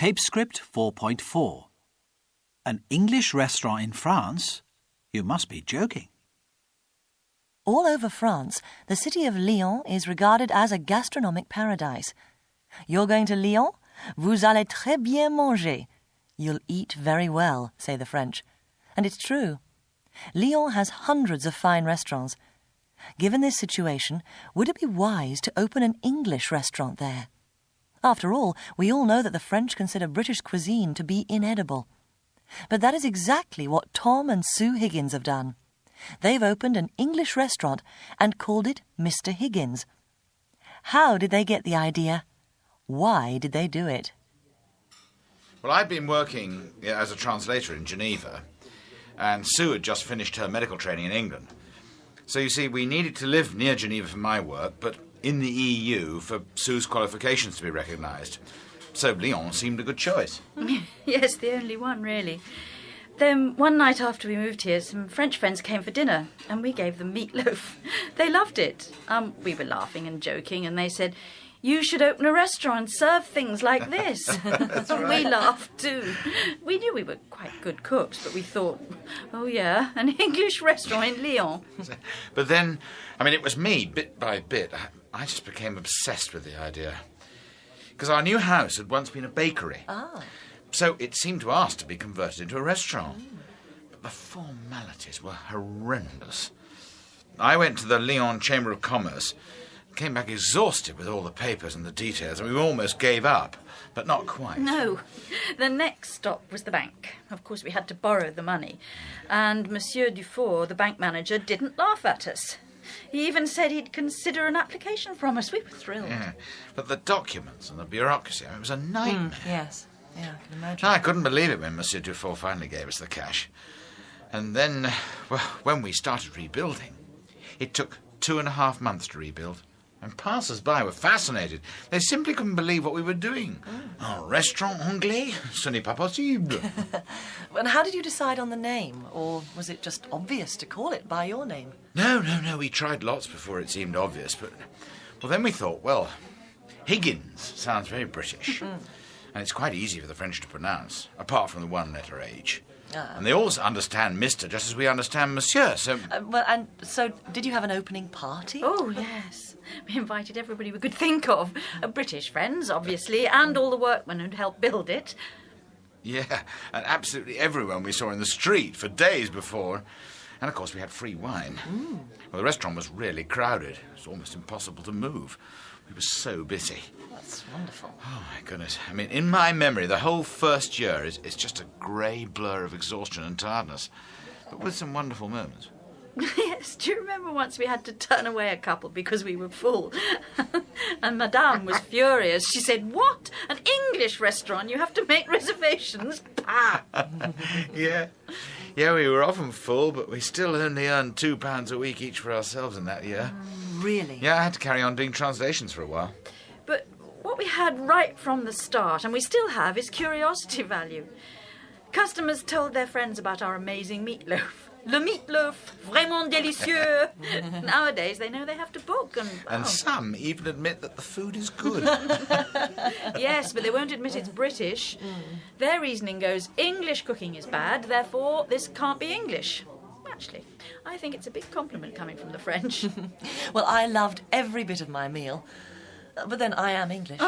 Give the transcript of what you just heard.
Tape script 4.4. An English restaurant in France? You must be joking. All over France, the city of Lyon is regarded as a gastronomic paradise. You're going to Lyon? Vous allez très bien manger. You'll eat very well, say the French. And it's true. Lyon has hundreds of fine restaurants. Given this situation, would it be wise to open an English restaurant there? After all, we all know that the French consider British cuisine to be inedible. But that is exactly what Tom and Sue Higgins have done. They've opened an English restaurant and called it Mr. Higgins. How did they get the idea? Why did they do it? Well, I'd been working as a translator in Geneva, and Sue had just finished her medical training in England. So you see, we needed to live near Geneva for my work, but in the EU for Sue's qualifications to be recognised. So Lyon seemed a good choice. Yes, the only one, really. Then one night after we moved here, some French friends came for dinner, and we gave them meatloaf. They loved it. We were laughing and joking, and they said, "You should open a restaurant and serve things like this." That's right. We laughed too. We knew we were quite good cooks, but we thought, oh yeah, an English restaurant in Lyon. But then, it was me, bit by bit. I just became obsessed with the idea. Because our new house had once been a bakery. Ah. So it seemed to us to be converted into a restaurant. But the formalities were horrendous. I went to the Lyon Chamber of Commerce, came back exhausted with all the papers and the details, and we almost gave up, but not quite. No. The next stop was the bank. Of course, we had to borrow the money. And Monsieur Dufour, the bank manager, didn't laugh at us. He even said he'd consider an application from us. We were thrilled. Yeah, but the documents and the bureaucracy, it was a nightmare. Yes. Yeah, I can imagine. I couldn't believe it when Monsieur Dufour finally gave us the cash. And then, when we started rebuilding, it took 2.5 months to rebuild. And passers-by were fascinated. They simply couldn't believe what we were doing. Un restaurant anglais? Ce n'est pas possible. And how did you decide on the name? Or was it just obvious to call it by your name? No. We tried lots before it seemed obvious. But then we thought, Higgins sounds very British. And it's quite easy for the French to pronounce, apart from the one letter H. And they all understand Mr. just as we understand Monsieur, so... So did you have an opening party? Oh, yes. We invited everybody we could think of. British friends, obviously, and all the workmen who'd helped build it. Yeah, and absolutely everyone we saw in the street for days before. And, of course, we had free wine. Well, the restaurant was really crowded. It was almost impossible to move. We were so busy. That's wonderful. Oh, my goodness. In my memory, the whole first year is just a grey blur of exhaustion and tiredness, but with some wonderful moments. Yes, do you remember once we had to turn away a couple because we were full? And Madame was furious. She said, "What? An English restaurant? You have to make reservations?" Pah! Yeah, we were often full, but we still only earned £2 a week each for ourselves in that year. Really? Yeah, I had to carry on doing translations for a while. But what we had right from the start, and we still have, is curiosity value. Customers told their friends about our amazing meatloaf. Le meatloaf, vraiment délicieux. Nowadays, they know they have to book. And some even admit that the food is good. Yes, but they won't admit it's British. Their reasoning goes, English cooking is bad, therefore this can't be English. Actually, I think it's a big compliment coming from the French. Well, I loved every bit of my meal. But then I am English.